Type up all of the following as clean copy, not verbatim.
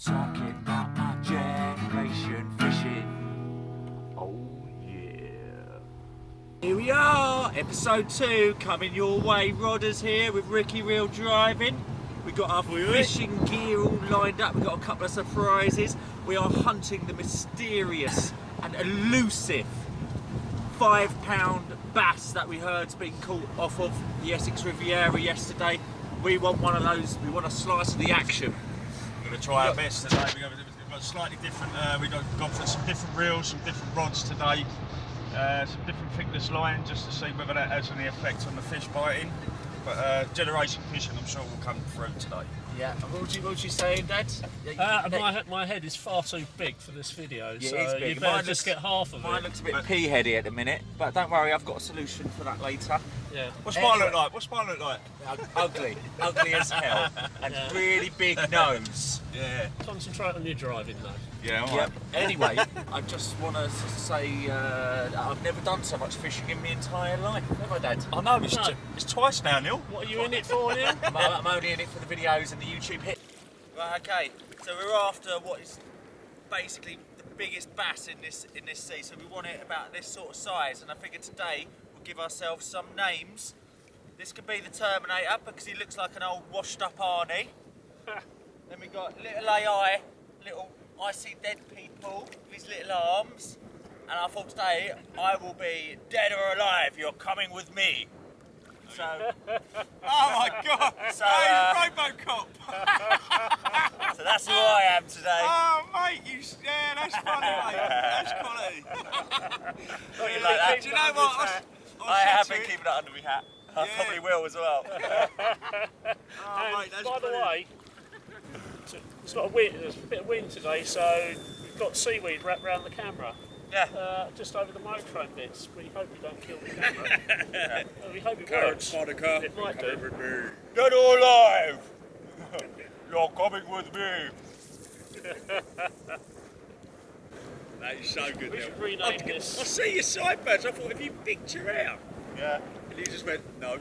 talking about my generation fishing. Oh yeah. Here we are, episode 2 coming your way. Rodders here with Ricky Reel driving. We've got our fishing gear all lined up. We've got a couple of surprises. We are hunting the mysterious and elusive £5 bass that we heard's been caught off of the Essex Riviera yesterday. We want one of those. We want a slice of the action. We're going to try our best today. We've got slightly different, we've gone for some different reels, some different rods today, some different thickness line, just to see whether that has any effect on the fish biting. But generation fishing, I'm sure will come through today. Yeah. What was you saying, Dad? My head is far too big for this video, Yeah, so it is big. you better Mine just looks- get half of Mine it. looks a bit pea-heady at the minute, but don't worry, I've got a solution for that later. Yeah. What's mine look like? What's mine look like? Ugly as hell, and Yeah. really big nose. Yeah. Concentrate on your driving though. Yeah, alright. Yep. Anyway, I just want to say I've never done so much fishing in my entire life. Have I, Dad? I know, it's, No. it's twice now, Neil. What are you in it for, Neil? I'm only in it for the videos and the YouTube hit. Right, okay. So we're after what is basically the biggest bass in this sea. So we want it about this sort of size, and I figured today we'll give ourselves some names. This could be the Terminator because he looks like an old washed-up Arnie. Then we got little AI, little I see dead people with his little arms. And I thought today I will be dead or alive. You're coming with me. So. Oh my god! So, Hey, Robocop! So that's who I am today. Oh mate, yeah, that's funny, mate. That's quality. Thought you'd like that. Do you know what? I have been keeping that under my hat. I Yeah. probably will as well. Oh, And mate, that's by the brilliant. way, it's got a wind. There's a bit of wind today, so we've got seaweed wrapped around the camera. Yeah. Just over the microphone bits. We hope you don't kill the camera. We hope it Carrots, works. Monica. It might do. With me. Dead or alive? You're coming with me. That is so good, We Neil. should rename this. I see your sideburns. I thought, if you picture out? Yeah. And you just went, no.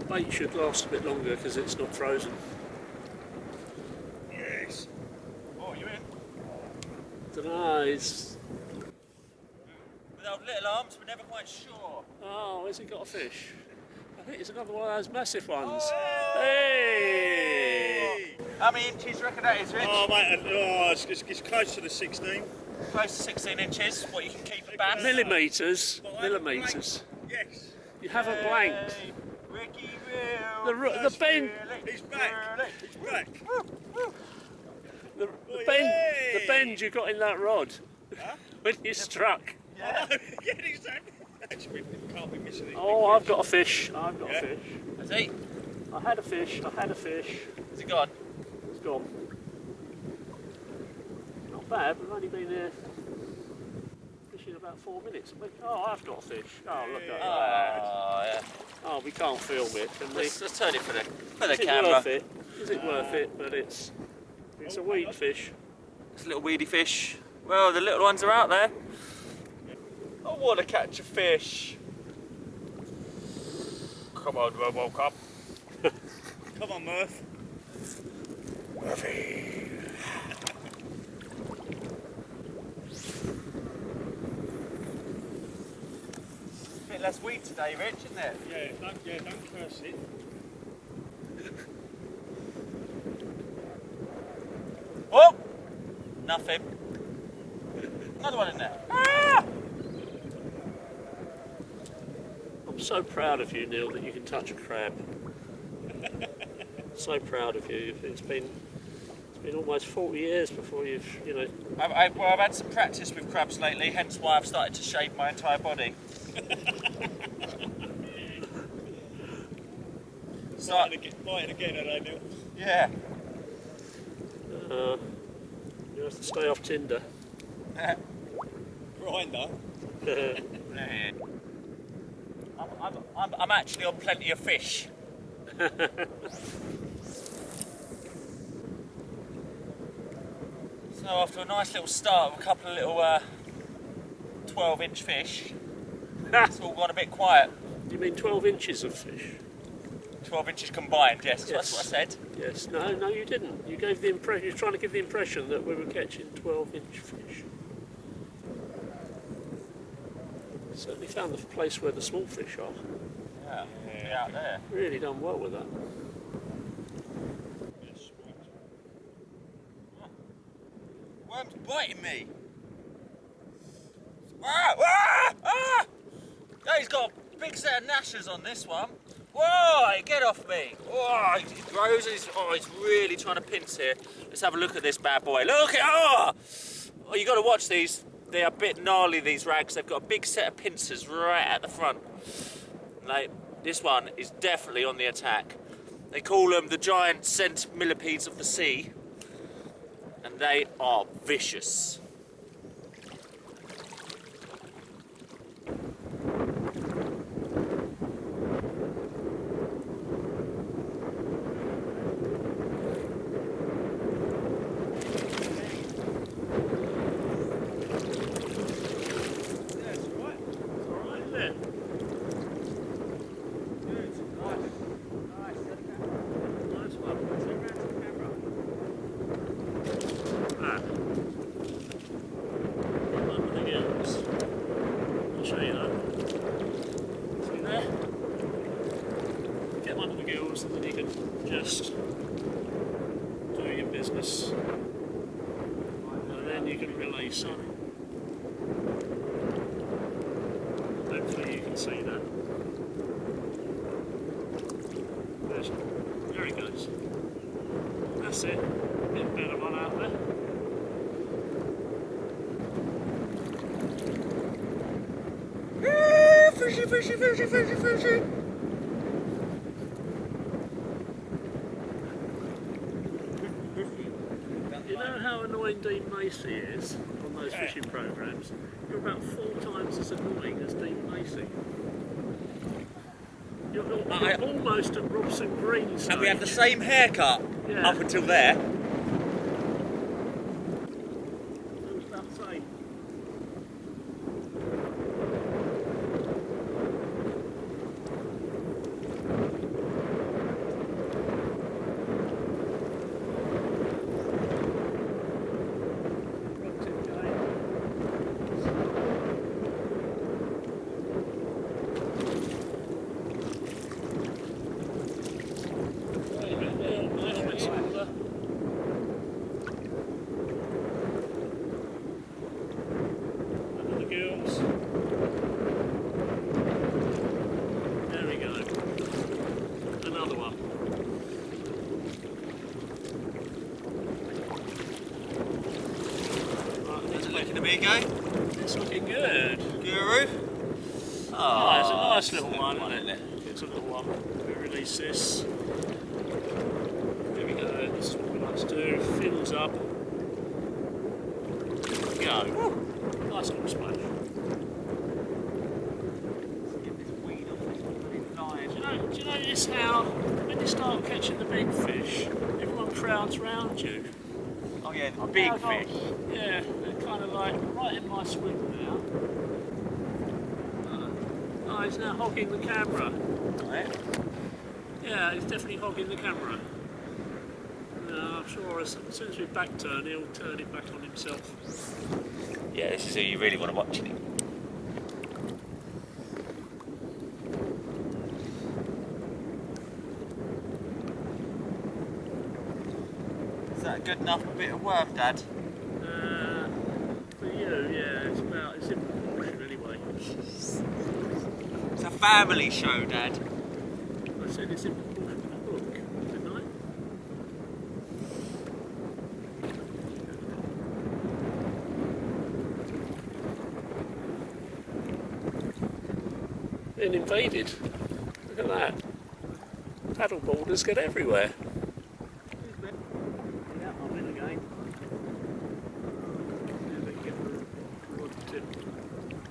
Bait should last a bit longer because it's not frozen. Yes. Oh, you in? Dunno, it's... Without little arms, we're never quite sure. Oh, has he got a fish? I think it's another one of those massive ones. Oh. Hey! How many inches do you reckon that is, Rich? Oh, mate, it's close to the 16. Close to 16 inches. What you can keep a bass. Millimetres. But I Millimetres. blanked. Yes. You haven't blanked. Hey, Ricky Reel. The bend, He's back. He's back. the Hey! bend you got in that rod Huh? when you struck. Yeah, exactly. Actually, we can't be missing it. Oh, I've got a fish. I've got a fish. Has he? I had a fish. I had a fish. Has he gone? It's gone. Not bad. We've only been here fishing about 4 minutes. Oh, I've got a fish. Oh, look at that. Oh, yeah. Oh, we can't film it, can we? Let's turn it for the Is it camera. worth it? Is it worth it? But it's a weed fish. It's a little weedy fish. Well, the little ones are out there. I want to catch a fish. Come on, Robocop. Come on, Murph. Murphy. Bit less weed today, Rich, isn't it? Don't curse it. Oh! Nothing. Another one in there. Ah! I'm so proud of you, Neil, that you can touch a crab. So proud of you. It's been almost 40 years before you've, you know. I've had some practice with crabs lately, hence why I've started to shave my entire body. Biting again, are they, Neil? Yeah. You have to stay off Tinder. Grinder. I'm actually on plenty of fish. So after a nice little start with a couple of little 12-inch fish, it's all gone a bit quiet. You mean 12 inches of fish? 12 inches combined, yes, Yes. that's what I said. Yes, no, you didn't. You gave the impression. You're trying to give the impression that we were catching 12-inch fish. Certainly found the place where the small fish are. Yeah, out there. Really done well with that. Worm's biting me. Ah! Ah! Ah! Oh, he's got a big set of gnashers on this one. Whoa! Get off me! Oh, he grows and he's really trying to pinch here. Let's have a look at this bad boy. Look at oh, you got to watch these. They are a bit gnarly, these rags. They've got a big set of pincers right at the front. This one is definitely on the attack. They call them the giant scent millipedes of the sea, and they are vicious. And then you can just do your business, and then you can release it. Hopefully you can see that. There he goes. That's it. Get a better one out there. Fishy, fishy, fishy, fishy, fishy. You know how annoying Dean Macy is on those fishing programmes? You're about 4 times as annoying as Dean Macy. You're almost at Robson Green stage. And we had the same haircut up until there. I was about to say. There we go. Another one. Right, How's it looking, amigo? it's looking good. Guru? Oh, it's a nice little one, isn't it? It's a little one. We release this. There we go. This is what we like to do. Fins up. Go. Woo. Nice little splash. Do you notice how when you start catching the big fish, everyone crowds round you? Oh yeah, the I've big now got- fish. Yeah, they're kind of like right in my swim now. Oh, he's now hogging the camera. Right. Yeah, he's definitely hogging the camera. I'm sure as soon as we back turn, he'll turn it back on himself. Yeah, this is who you really want to watch it. Is that a good enough bit of worm, Dad? For you, yeah, it's in proportion anyway. It's a family show, Dad. I said it's in proportion to the book, didn't I? Been invaded. Look at that. Paddle boarders get everywhere. Yeah, I'm in again. Yeah, they get the rod tip.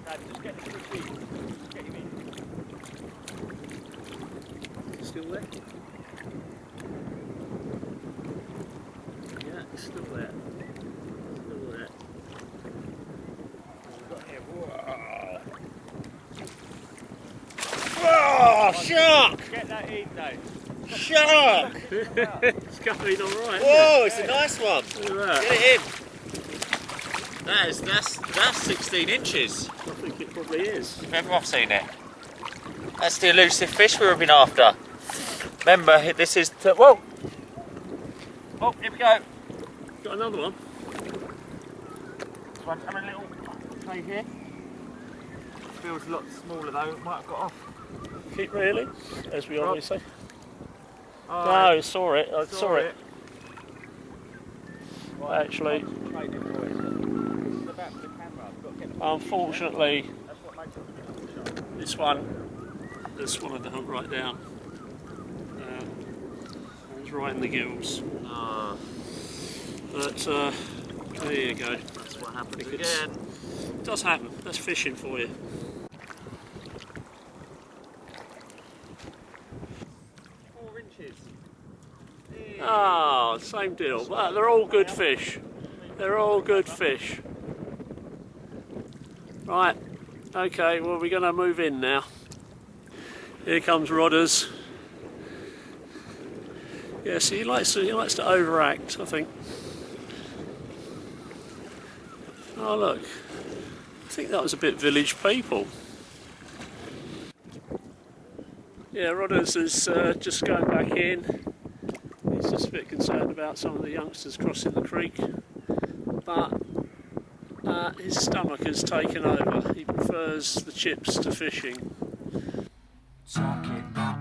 Dad, just get to the feet. Get him in. Still there? Yeah, it's still there. Still there. Oh, shark! Get that in, though. shark! It's going alright. Whoa, it's a nice one. Look at that. Get it in. That's 16 inches. I think it probably is. If ever I've seen it. That's the elusive fish we've been after. Remember, this is... Whoa! Oh, here we go. Got another one. This one's having a little play here. Feels a lot smaller though, it might have got off. Keep reeling, as we always say. Oh, No, saw it. I saw it. Right, Actually, unfortunately, this one I don't write down. It's right in the gills. Oh, But there you go. that's what happens It again. does happen. That's fishing for you. 4 inches. Ah, same deal. But they're all good fish. They're all good fish. Right. Okay. Well, we're going to move in now. Here comes Rodders. Yes, he likes to overact, I think. Oh look, I think that was a bit village people. Yeah, Rodders is just going back in. He's just a bit concerned about some of the youngsters crossing the creek, but his stomach has taken over. He prefers the chips to fishing. Talking about